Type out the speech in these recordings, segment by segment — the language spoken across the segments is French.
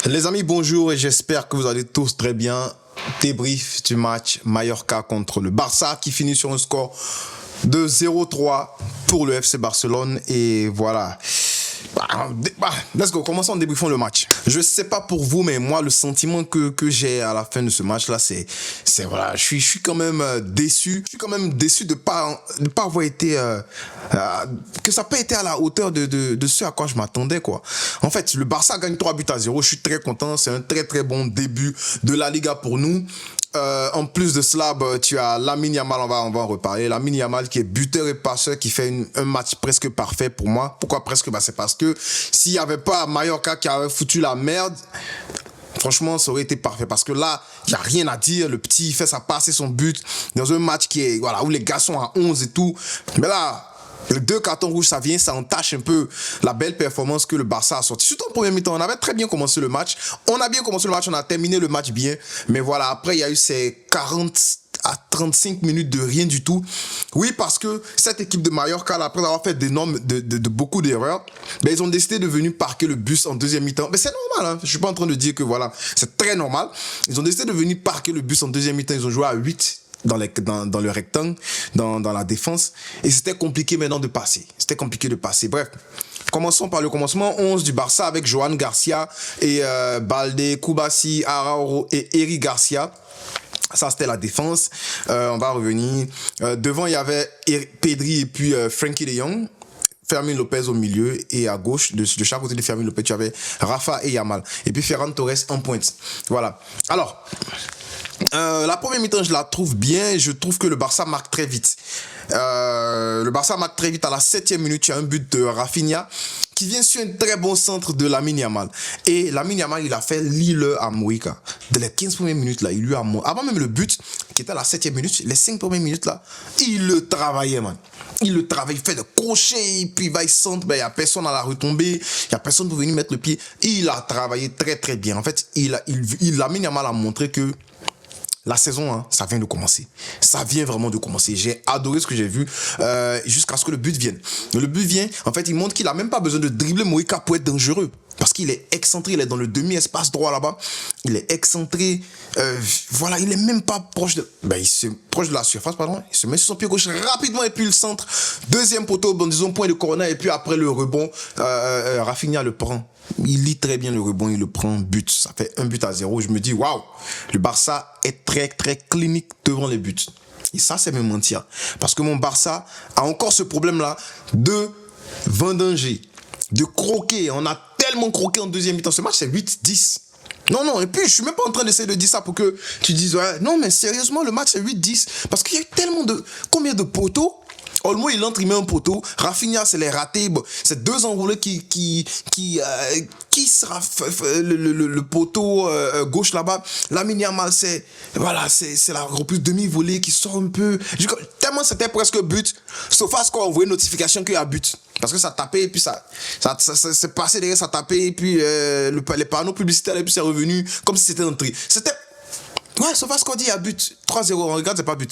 Les amis, bonjour et j'espère que vous allez tous très bien. Débrief du match Mallorca contre le Barça qui finit sur un score de 0-3 pour le FC Barcelone. Et voilà. Let's go, commençons en débriefant le match. Je sais pas pour vous, mais moi, le sentiment que j'ai à la fin de ce match-là, c'est voilà, je suis quand même déçu. Je suis quand même déçu de pas avoir été, que ça n'a pas été à la hauteur de ce à quoi je m'attendais, quoi. En fait, le Barça gagne 3-0. Je suis très content. C'est un très, très bon début de la Liga pour nous. En plus de cela, tu as Lamine Yamal, on va en reparler. Lamine Yamal qui est buteur et passeur, qui fait un match presque parfait pour moi. Pourquoi presque? C'est parce que s'il n'y avait pas Mallorca qui avait foutu la merde, franchement, ça aurait été parfait. Parce que là, il n'y a rien à dire. Le petit, il fait sa passe et son but dans un match qui est, voilà, où les gars sont à 11 et tout. Mais là, les 2 cartons rouges, ça entache un peu la belle performance que le Barça a sorti. Surtout en première mi-temps, on avait très bien commencé le match. On a bien commencé le match, on a terminé le match bien. Mais voilà, après, il y a eu ces 40 à 35 minutes de rien du tout. Oui, parce que cette équipe de Mallorca, là, après avoir fait de beaucoup d'erreurs, ben, ils ont décidé de venir parquer le bus en deuxième mi-temps. Mais c'est normal, hein. Je suis pas en train de dire que voilà, c'est très normal. Ils ont décidé de venir parquer le bus en deuxième mi-temps. Ils ont joué à 8 dans le rectangle, dans la défense. Et c'était compliqué maintenant de passer. C'était compliqué de passer. Bref, commençons par le commencement. 11 du Barça avec Joan Garcia et Balde, Kubasi, Arauro et Eric Garcia. Ça, c'était la défense. On va revenir. Devant, il y avait Pedri et puis Frenkie de Jong. Fermin Lopez au milieu et à gauche, de chaque côté de Fermin Lopez, tu avais Rafa et Yamal. Et puis Ferran Torres en pointe. Voilà. Alors, la première mi-temps, je la trouve bien. Je trouve que le Barça marque très vite. Le Barça marque très vite à la 7e minute. Il y a un but de Rafinha qui vient sur un très bon centre de Lamine Yamal. Et Lamine Yamal, il a fait l'île à Moïka. Dès les 15 premières minutes, là, il lui a... Avant même le but, qui était à la 7e minute, les 5 premières minutes, là, il le travaillait, man. Il le travaille, il fait des crochets, et puis il va, il centre, ben, il n'y a personne à la retombée, il n'y a personne pour venir mettre le pied. Il a travaillé très, très bien. En fait, Lamine Yamal a montré que la saison, hein, ça vient de commencer. Ça vient vraiment de commencer. J'ai adoré ce que j'ai vu jusqu'à ce que le but vienne. Le but vient, en fait, il montre qu'il n'a même pas besoin de dribbler Moïka pour être dangereux. Parce qu'il est excentré, il est dans le demi-espace droit là-bas. Il est excentré. Voilà, il est même pas proche de... Ben, proche de la surface, pardon. Il se met sur son pied gauche rapidement et puis le centre. Deuxième poteau, bon, disons point de corner. Et puis après le rebond, Rafinha le prend. Il lit très bien le rebond, il le prend, but. Ça fait 1-0. Je me dis, waouh, le Barça est très, très clinique devant les buts. Et ça, c'est me mentir. Parce que mon Barça a encore ce problème-là de vendanger, de croquer. On a tellement croqué en deuxième mi-temps. Ce match, c'est 8-10. Non, et puis je suis même pas en train d'essayer de dire ça pour que tu dises, ouais, non, mais sérieusement, le match, c'est 8-10. Parce qu'il y a eu tellement de... Combien de poteaux? Olmo, il entre, il met un poteau. Rafinha, c'est les ratés. Bon, c'est 2 enroulés qui sera le poteau gauche là-bas. Lamine Yamal, c'est la reprise demi-volée qui sort un peu. Tellement c'était presque but. Sauf à ce qu'on envoie une notification qu'il y a but. Parce que ça tapait et puis ça s'est passé derrière, ça tapait et puis les panneaux publicitaires et puis c'est revenu comme si c'était entré. C'était... Ouais, sauf à ce qu'on dit, il y a but. 3-0, on regarde, c'est pas but.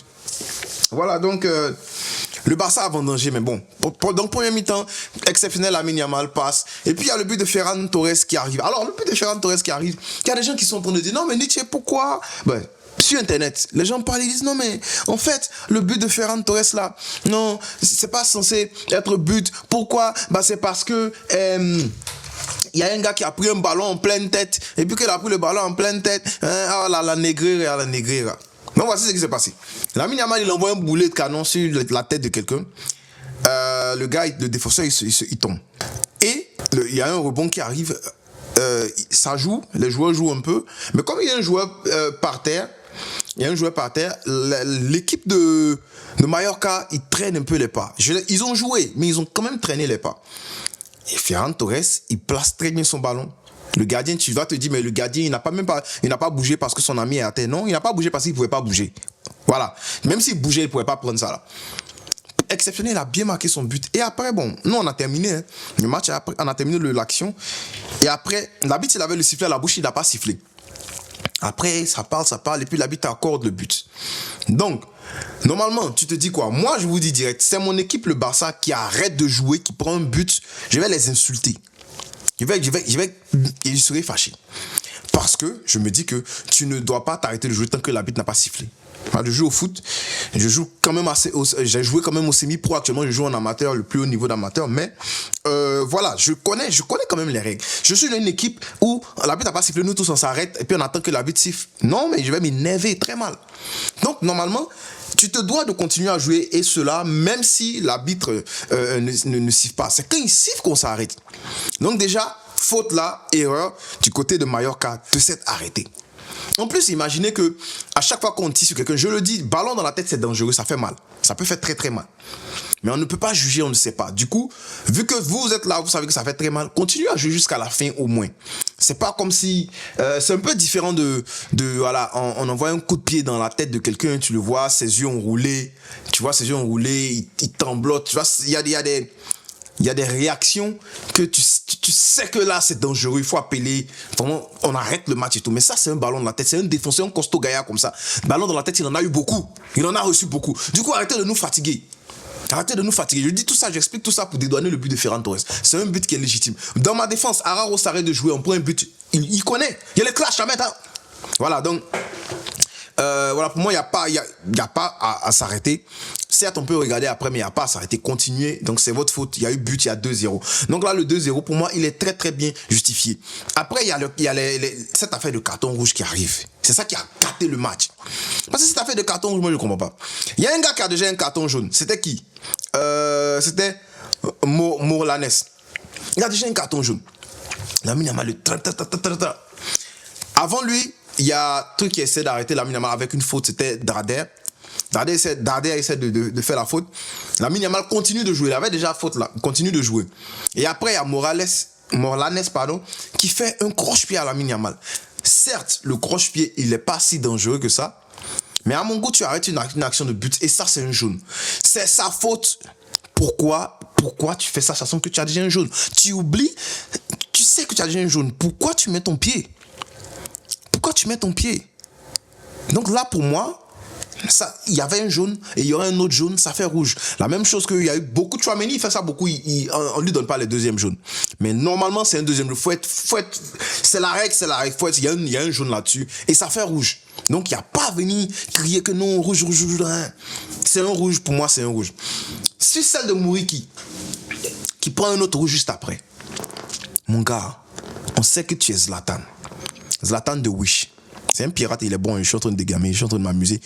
Voilà, donc... le Barça a vendangé, mais bon. Donc, premier mi-temps, exceptionnel, Lamine Yamal passe. Et puis, il y a le but de Ferran Torres qui arrive. Alors, le but de Ferran Torres qui arrive, il y a des gens qui sont en train de dire, non, mais Nietzsche, pourquoi? Ben, sur Internet, les gens parlent, ils disent, non, mais en fait, le but de Ferran Torres, là, non, c'est pas censé être but. Pourquoi? Ben, c'est parce que... il y a un gars qui a pris un ballon en pleine tête. Et puis qu'il a pris le ballon en pleine tête. Ah, la négrera. Donc voici ce qui s'est passé. Lamine Yamal, il envoie un boulet de canon sur la tête de quelqu'un. Le gars, le défenseur, il tombe. Et il y a un rebond qui arrive. Ça joue, les joueurs jouent un peu. Mais comme il y a un joueur par terre, l'équipe de Mallorca, ils traînent un peu les pas. Ils ont joué, mais ils ont quand même traîné les pas. Et Ferran Torres, il place très bien son ballon. Le gardien, tu vas te dire, mais le gardien, il n'a pas bougé parce que son ami est à terre. Non, il n'a pas bougé parce qu'il ne pouvait pas bouger. Voilà. Même s'il bougeait, il ne pouvait pas prendre ça là. Exceptionnel, il a bien marqué son but. Et après, bon, nous, on a terminé hein, le match, on a terminé l'action. Et après, l'habitude, il avait le sifflet à la bouche, il n'a pas sifflé. Après, ça parle, et puis l'habitude accorde le but. Donc, normalement, tu te dis quoi? Moi, je vous dis direct, c'est mon équipe, le Barça, qui arrête de jouer, qui prend un but. Je vais les insulter. Je serai fâché. Parce que je me dis que tu ne dois pas t'arrêter de jouer tant que l'arbitre n'a pas sifflé. Je joue au foot, je joue quand même j'ai joué quand même au semi-pro. Actuellement, je joue en amateur, le plus haut niveau d'amateur. Mais voilà, je connais quand même les règles. Je suis dans une équipe où l'arbitre n'a pas sifflé, nous tous on s'arrête et puis on attend que l'arbitre siffle. Non, mais je vais m'énerver très mal. Donc normalement, tu te dois de continuer à jouer et cela même si l'arbitre ne siffle pas. C'est quand il siffle qu'on s'arrête. Donc déjà, faute là, erreur du côté de Mallorca de s'être arrêté. En plus, imaginez que à chaque fois qu'on tire sur quelqu'un, je le dis, ballon dans la tête, c'est dangereux, ça fait mal. Ça peut faire très très mal. Mais on ne peut pas juger, on ne sait pas. Du coup, vu que vous êtes là, vous savez que ça fait très mal, continuez à jouer jusqu'à la fin au moins. C'est pas comme si... c'est un peu différent voilà, on envoie un coup de pied dans la tête de quelqu'un, tu le vois, ses yeux ont roulé, tu vois, ses yeux ont roulé, il tremblote, tu vois, il y a des réactions que tu sais que là c'est dangereux, il faut appeler, vraiment on arrête le match et tout. Mais ça c'est un ballon dans la tête, c'est un défenseur, un costaud gaillard comme ça. Ballon dans la tête, il en a eu beaucoup, il en a reçu beaucoup. Du coup arrêtez de nous fatiguer. Arrêtez de nous fatiguer. Je dis tout ça, j'explique tout ça pour dédouaner le but de Ferran Torres. C'est un but qui est légitime. Dans ma défense, Araro s'arrête de jouer, on prend un but, il connaît, il y a les clashs à mettre. Hein. Voilà, donc voilà, pour moi, il n'y a pas à s'arrêter. Certes, on peut regarder après, mais il n'y a pas à s'arrêter. Continuez. Donc, c'est votre faute. Il y a eu but, il y a 2-0. Donc là, le 2-0, pour moi, il est très, très bien justifié. Après, il y a cette affaire de carton rouge qui arrive. C'est ça qui a gâté le match. Parce que cette affaire de carton rouge, moi, je ne comprends pas. Il y a un gars qui a déjà un carton jaune. C'était qui? C'était Morlanes. Il a déjà un carton jaune. Lamine Yamal, avant lui, il y a un truc qui essaie d'arrêter Lamine Yamal avec une faute, c'était Darder. Darder essaie de faire la faute. Lamine Yamal continue de jouer. Il avait déjà faute là. Il continue de jouer. Et après, il y a Morlanes, qui fait un croche-pied à Lamine Yamal. Certes, le croche-pied, il n'est pas si dangereux que ça. Mais à mon goût, tu arrêtes une action de but. Et ça, c'est un jaune. C'est sa faute. Pourquoi tu fais ça, sachant que tu as déjà un jaune? Tu oublies, tu sais que tu as déjà un jaune. Pourquoi tu mets ton pied? Pourquoi tu mets ton pied? Donc là, pour moi, il y avait un jaune et il y aurait un autre jaune, ça fait rouge. La même chose qu'il y a eu beaucoup de Tchouaméni, il fait ça beaucoup, on lui donne pas les deuxièmes jaunes. Mais normalement, c'est un deuxième jaune. C'est la règle. Il y a un jaune là-dessus et ça fait rouge. Donc, il n'y a pas à venir crier que non, rouge. Hein. C'est un rouge, pour moi, c'est un rouge. Si celle de Mouriki, qui prend un autre rouge juste après, mon gars, on sait que tu es Zlatan. Zlatan de Wish. C'est un pirate, il est bon, je suis en train de dégamer, je suis en train de m'amuser.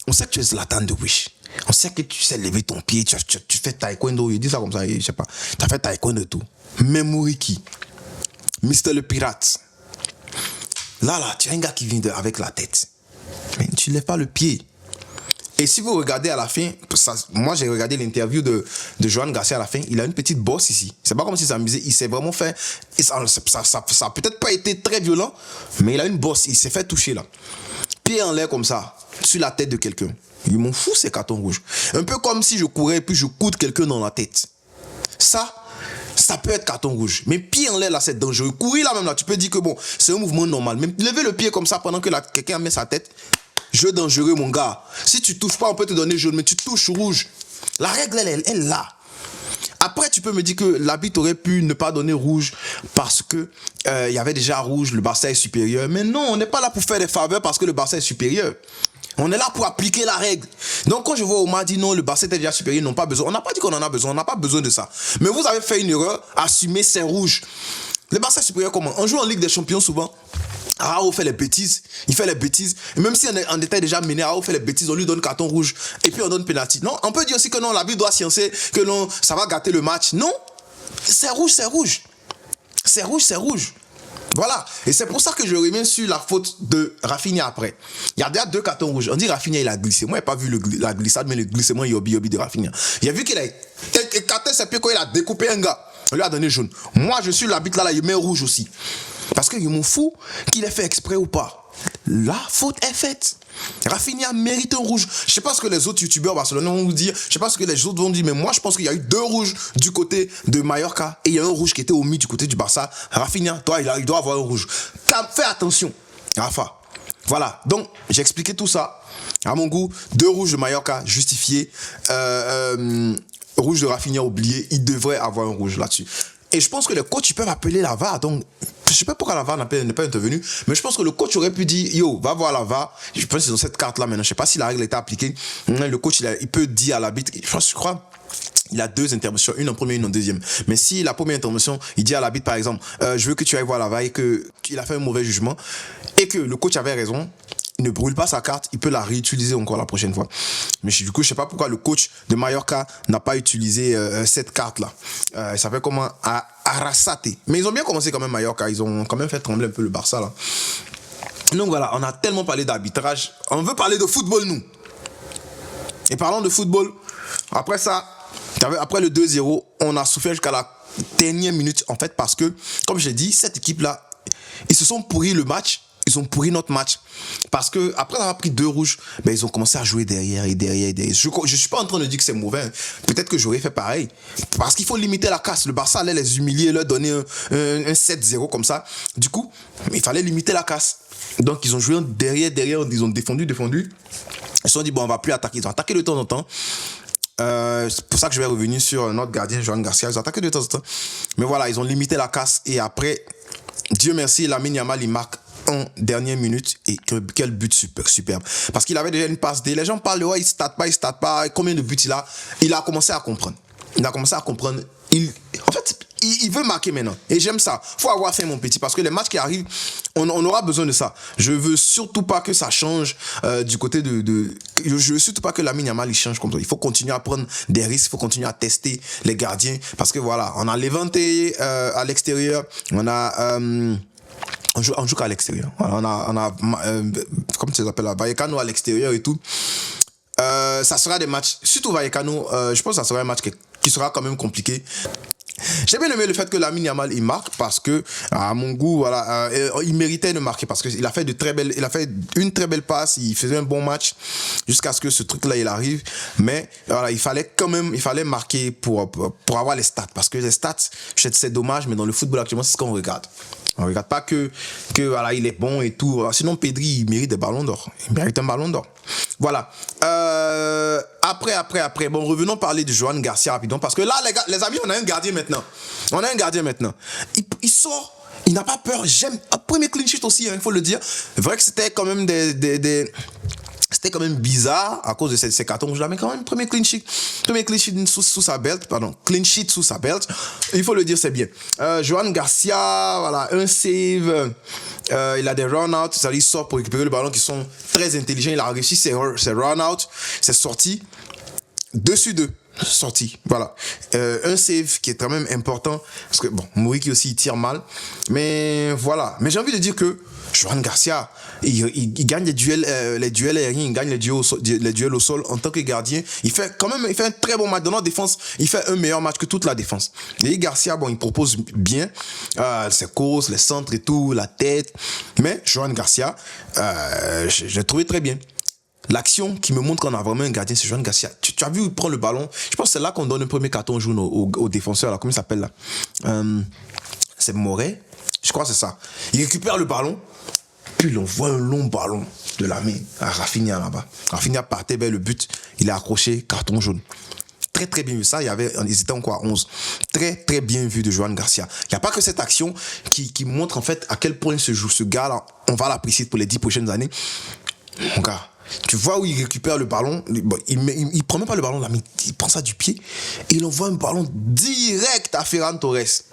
On sait que tu es Zlatan de Wish. On sait que tu sais lever ton pied, tu fais taekwondo, il dit ça comme ça, je sais pas. Tu as fait taekwondo et tout. Mais Mouriki, Mister le pirate, là, tu as un gars qui vient avec la tête. Mais tu ne lèves pas le pied. Et si vous regardez à la fin, moi j'ai regardé l'interview de Johan Garcia à la fin, il a une petite bosse ici. C'est pas comme s'il s'amusait, il s'est vraiment fait. Ça a peut-être pas été très violent, mais il a une bosse, il s'est fait toucher là. Pied en l'air comme ça, sur la tête de quelqu'un. Ils m'en foutent ces cartons rouges. Un peu comme si je courais et puis je coude quelqu'un dans la tête. Ça peut être carton rouge. Mais pied en l'air là, c'est dangereux. Courir là même là, tu peux dire que bon, c'est un mouvement normal. Mais lever le pied comme ça pendant que quelqu'un met sa tête. Jeu dangereux, mon gars. Si tu touches pas, on peut te donner jaune, mais tu touches rouge. La règle, elle est là. Après, tu peux me dire que l'arbitre aurait pu ne pas donner rouge parce que il y avait déjà rouge, le Barça est supérieur. Mais non, on n'est pas là pour faire des faveurs parce que le Barça est supérieur. On est là pour appliquer la règle. Donc, quand je vois Omar dire non, le Barça était déjà supérieur, ils n'ont pas besoin. On n'a pas dit qu'on en a besoin, on n'a pas besoin de ça. Mais vous avez fait une erreur, assumez, c'est rouge. Le Barça est supérieur comment? On joue en Ligue des Champions souvent. Arao fait les bêtises, il fait les bêtises. Et même si on était déjà mené, Arao fait les bêtises, on lui donne carton rouge et puis on donne penalty. Non, on peut dire aussi que non, l'arbitre doit sciencer, que non, ça va gâter le match. Non, c'est rouge, c'est rouge. C'est rouge, c'est rouge. Voilà. Et c'est pour ça que je reviens sur la faute de Rafinha après. Il y a déjà 2 cartons rouges. On dit Rafinha, il a glissé. Moi, je n'ai pas vu la glissade, mais le glissement yobi de Rafinha. Il a vu qu'il a écarté ses pieds quand il a découpé un gars. On lui a donné jaune. Moi, je suis l'arbitre là, il met rouge aussi. Parce qu'il m'en fout qu'il ait fait exprès ou pas. La faute est faite. Rafinha mérite un rouge. Je ne sais pas ce que les autres youtubeurs barcelonais vont vous dire. Je ne sais pas ce que les autres vont dire. Mais moi, je pense qu'il y a eu 2 rouges du côté de Mallorca. Et il y a un rouge qui était omis du côté du Barça. Rafinha, toi, il doit avoir un rouge. Fais attention, Rafa. Voilà. Donc, j'ai expliqué tout ça. À mon goût, 2 rouges de Mallorca justifiés. Rouge de Rafinha oublié. Il devrait avoir un rouge là-dessus. Et je pense que les coachs, ils peuvent appeler la VAR. Donc, je sais pas pourquoi la VAR n'est pas intervenue, mais je pense que le coach aurait pu dire, yo, va voir la VAR. Je pense qu'ils ont cette carte-là maintenant. Je sais pas si la règle était appliquée. Le coach, il peut dire à l'arbitre, je crois, il a 2 interventions, une en première, une en deuxième. Mais si la première intervention, il dit à l'arbitre, par exemple, je veux que tu ailles voir la VAR et qu'il a fait un mauvais jugement et que le coach avait raison, il ne brûle pas sa carte, il peut la réutiliser encore la prochaine fois. Mais du coup, je sais pas pourquoi le coach de Mallorca n'a pas utilisé cette carte-là. Il s'appelle comment? Arrasate. Mais ils ont bien commencé quand même Mallorca, ils ont quand même fait trembler un peu le Barça là. Donc voilà, on a tellement parlé d'arbitrage, on veut parler de football nous. Et parlons de football, après ça, après le 2-0, on a souffert jusqu'à la dernière minute en fait parce que, comme j'ai dit, cette équipe-là, ils se sont pourris le match. Ils ont pourri notre match. Parce que après avoir pris 2 rouges, ben, ils ont commencé à jouer derrière. Je suis pas en train de dire que c'est mauvais. Hein. Peut-être que j'aurais fait pareil. Parce qu'il faut limiter la casse. Le Barça allait les humilier, leur donner un 7-0 comme ça. Du coup, il fallait limiter la casse. Donc ils ont joué derrière, ils ont défendu. Ils se sont dit, bon, on va plus attaquer. Ils ont attaqué de temps en temps. C'est pour ça que je vais revenir sur notre gardien, Joan Garcia. Ils ont attaqué de temps en temps. Mais voilà, ils ont limité la casse. Et après, Dieu merci, Lamine Yamal, il marque en dernière minute et quel but superbe parce qu'il avait déjà une passe D. Les gens parlent de ouais, il starte pas, combien de buts il a commencé à comprendre. En fait, il veut marquer maintenant et j'aime ça. Faut avoir fait mon petit parce que les matchs qui arrivent, on aura besoin de ça. Je veux surtout pas que ça change du côté je veux surtout pas que Lamine Yamal il change comme ça. Il faut continuer à prendre des risques, il faut continuer à tester les gardiens parce que voilà, on a Levante à l'extérieur, on a on joue qu'à l'extérieur. Voilà, on a comment tu l'appelles là, Vallecano à l'extérieur et tout. Ça sera des matchs, surtout Vallecano, je pense que ça sera un match qui sera quand même compliqué. J'ai bien aimé le fait que Lamine Yamal il marque parce que à mon goût voilà il méritait de marquer parce que il a fait une très belle passe, il faisait un bon match jusqu'à ce que ce truc là il arrive, mais voilà il fallait marquer pour avoir les stats parce que les stats c'est dommage mais dans le football actuellement c'est ce qu'on regarde. On regarde pas que voilà il est bon et tout. Sinon Pedri il mérite des ballons d'or. Il mérite un ballon d'or. Voilà. Après. Bon, revenons parler de Joan Garcia rapidement parce que là les amis on a un gardien maintenant. Il sort. Il n'a pas peur. J'aime. Un premier clean sheet aussi, il faut le dire. C'est vrai que c'était quand même c'était quand même bizarre à cause de ces cartons rouges là, mais quand même premier clean sheet sous sa belt, il faut le dire, c'est bien. Joan Garcia, voilà, un save, il a des run-out, c'est-à-dire il sort pour récupérer le ballon qui sont très intelligents, il a réussi ses run-out, c'est sorti, dessus d'eux. Sorti, voilà. Un save qui est quand même important parce que bon, Muriqi aussi il tire mal, mais voilà. Mais j'ai envie de dire que Joan Garcia, il gagne les duels aériens, il gagne les duels au sol en tant que gardien. Il fait un très bon match dans notre défense. Il fait un meilleur match que toute la défense. Et Garcia, bon, il propose bien ses courses, les centres et tout, la tête. Mais Joan Garcia, j'ai trouvé très bien. L'action qui me montre qu'on a vraiment un gardien, c'est Joan Garcia. Tu as vu où il prend le ballon? Je pense que c'est là qu'on donne un premier carton jaune au défenseur. Là. Comment il s'appelle là? C'est Moret. Je crois que c'est ça. Il récupère le ballon, puis il envoie un long ballon de la main à Rafinha là-bas. Rafinha partait vers le but. Il a accroché, carton jaune. Très très bien vu ça, ils étaient encore à 11. Très très bien vu de Joan Garcia. Il n'y a pas que cette action qui montre en fait à quel point ce gars-là, on va l'apprécier pour les 10 prochaines années. Mon gars, tu vois où il récupère le ballon, il prend même pas le ballon là, mais il prend ça du pied et il envoie un ballon direct à Ferran Torres.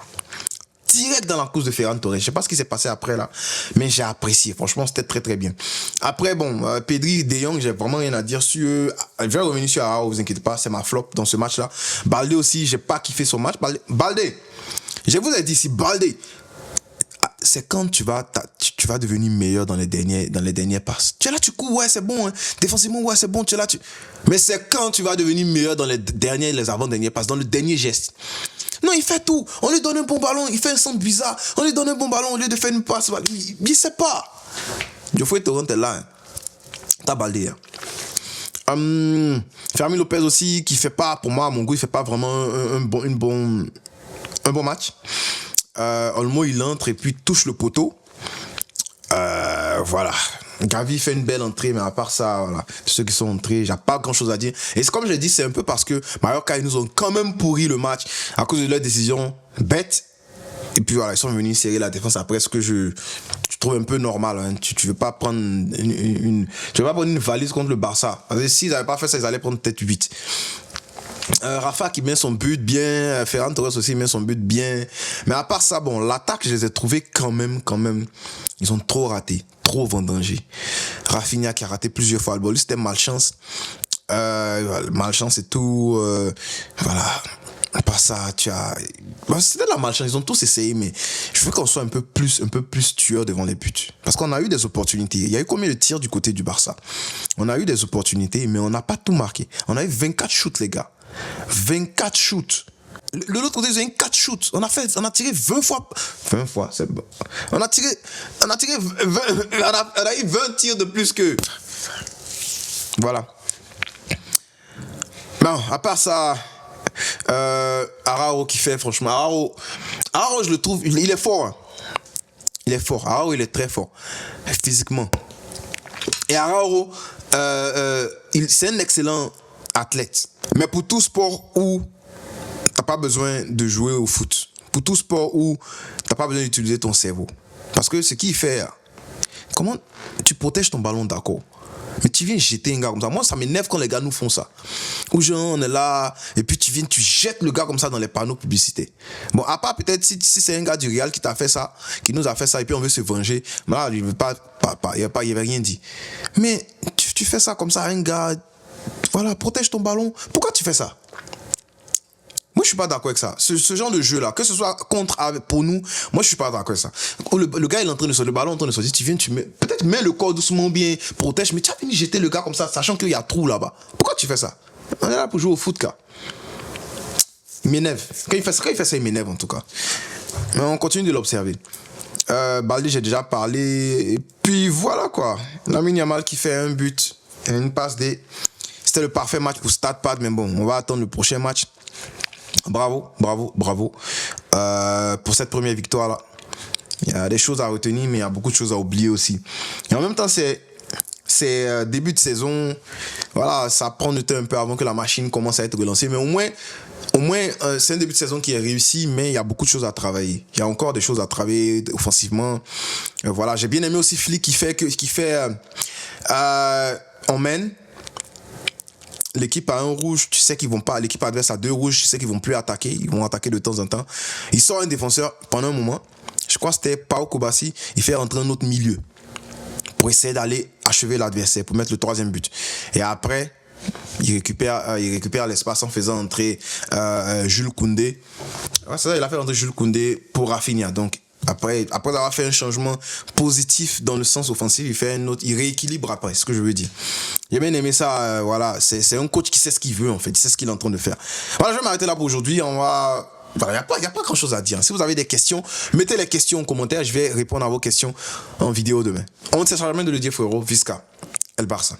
Direct dans la course de Ferran Torres. Je sais pas ce qui s'est passé après là, mais j'ai apprécié. Franchement, c'était très très bien. Après, bon, Pedri, De Jong, j'ai vraiment rien à dire sur eux. Je vais revenir sur Arao, vous inquiétez pas, c'est ma flop dans ce match-là. Balde aussi, j'ai pas kiffé son match. Balde, je vous ai dit, si Balde, c'est quand tu vas devenir meilleur dans les dernières passes. Tu es là, tu cours, ouais, c'est bon. Hein. Défensivement, ouais, c'est bon. Tu es là, mais c'est quand tu vas devenir meilleur dans les avant-dernières passes, dans le dernier geste. Non, il fait tout. On lui donne un bon ballon, il fait un centre bizarre. On lui donne un bon ballon au lieu de faire une passe. Il sait pas. Geoffrey Torrent est là. Hein. T'as baldé. Hein. Fermin Lopez aussi, qui fait pas, pour moi, à mon goût, il fait pas vraiment un bon match. Olmo, il entre et puis touche le poteau. Voilà. Gavi fait une belle entrée, mais à part ça, voilà, ceux qui sont entrés, j'ai pas grand chose à dire. Et comme je l'ai dit, c'est un peu parce que Mallorca, ils nous ont quand même pourri le match à cause de leur décision bête Et puis voilà, ils sont venus serrer la défense après, ce que je trouve un peu normal. Hein. Tu veux pas prendre tu veux pas prendre une valise contre le Barça. Parce que s'ils n'avaient pas fait ça, ils allaient prendre peut-être 8. Rafa qui met son but bien, Ferran Torres aussi met son but bien. Mais à part ça, bon, l'attaque, je les ai trouvés quand même. Ils ont trop raté, trop vendangé. Rafinha qui a raté plusieurs fois le ball, c'était malchance. Malchance et tout. Voilà. À part ça, c'était de la malchance. Ils ont tous essayé, mais je veux qu'on soit un peu plus tueur devant les buts. Parce qu'on a eu des opportunités. Il y a eu combien de tirs du côté du Barça? On a eu des opportunités, mais on n'a pas tout marqué. On a eu 24 shoots, les gars. 24 shoots. De l'autre côté, ils ont eu 4 shoots. On a tiré 20 fois. 20 fois, c'est bon. On a eu 20 tirs de plus que. Voilà. Bon, à part ça, Arao qui fait, franchement, Arao, je le trouve, il est fort. Hein. Il est fort. Arao, il est très fort. Physiquement. Et Arao, c'est un excellent athlète. Mais pour tout sport où t'as pas besoin de jouer au foot, pour tout sport où t'as pas besoin d'utiliser ton cerveau. Parce que ce qu'il fait, comment tu protèges ton ballon, d'accord? Mais tu viens jeter un gars comme ça. Moi, ça m'énerve quand les gars nous font ça. Ou genre, on est là, et puis tu jettes le gars comme ça dans les panneaux publicités. Bon, à part peut-être si c'est un gars du Real qui t'a fait ça, qui nous a fait ça, et puis on veut se venger. Mais là, il n'y avait rien dit. Mais tu fais ça comme ça à un gars. Voilà, protège ton ballon. Pourquoi tu fais ça? Moi, je suis pas d'accord avec ça. Ce genre de jeu-là, que ce soit pour nous, moi, je suis pas d'accord avec ça. Le gars, il est en train de sortir, le ballon est en train de sortir, tu viens, peut-être mets le corps doucement bien, protège, mais tu as fini jeter le gars comme ça, sachant qu'il y a trou là-bas. Pourquoi tu fais ça? On est là pour jouer au foot, gars. Il m'énerve. Quand il fait ça, il m'énerve en tout cas. Mais on continue de l'observer. Baldé, j'ai déjà parlé. Et puis voilà quoi. Lamine Yamal qui fait un but, une passe D. C'était le parfait match pour StatPad, mais bon, on va attendre le prochain match. Bravo. Pour cette première victoire-là. Il y a des choses à retenir, mais il y a beaucoup de choses à oublier aussi. Et en même temps, c'est début de saison. Voilà, ça prend du temps un peu avant que la machine commence à être relancée. Mais au moins, c'est un début de saison qui est réussi, mais il y a beaucoup de choses à travailler. Il y a encore des choses à travailler offensivement. Voilà, j'ai bien aimé aussi Flick qui fait on mène. L'équipe a un rouge, tu sais qu'ils vont pas. L'équipe adverse a 2 rouges, tu sais qu'ils vont plus attaquer. Ils vont attaquer de temps en temps. Il sort un défenseur pendant un moment. Je crois que c'était Pau Kobasi. Il fait rentrer un autre milieu pour essayer d'aller achever l'adversaire, pour mettre le 3e but. Et après, il récupère l'espace en faisant entrer Jules Koundé. Ouais, c'est ça, il a fait entrer Jules Koundé pour Rafinha. Donc, après avoir fait un changement positif dans le sens offensif, il rééquilibre après, c'est ce que je veux dire. J'ai bien aimé ça, voilà, c'est un coach qui sait ce qu'il veut en fait, il sait ce qu'il est en train de faire. Voilà, je vais m'arrêter là pour aujourd'hui, il n'y a pas grand chose à dire. Si vous avez des questions, mettez les questions en commentaire, je vais répondre à vos questions en vidéo demain. On ne s'est jamais de le dire frérot, Visca, El Barça.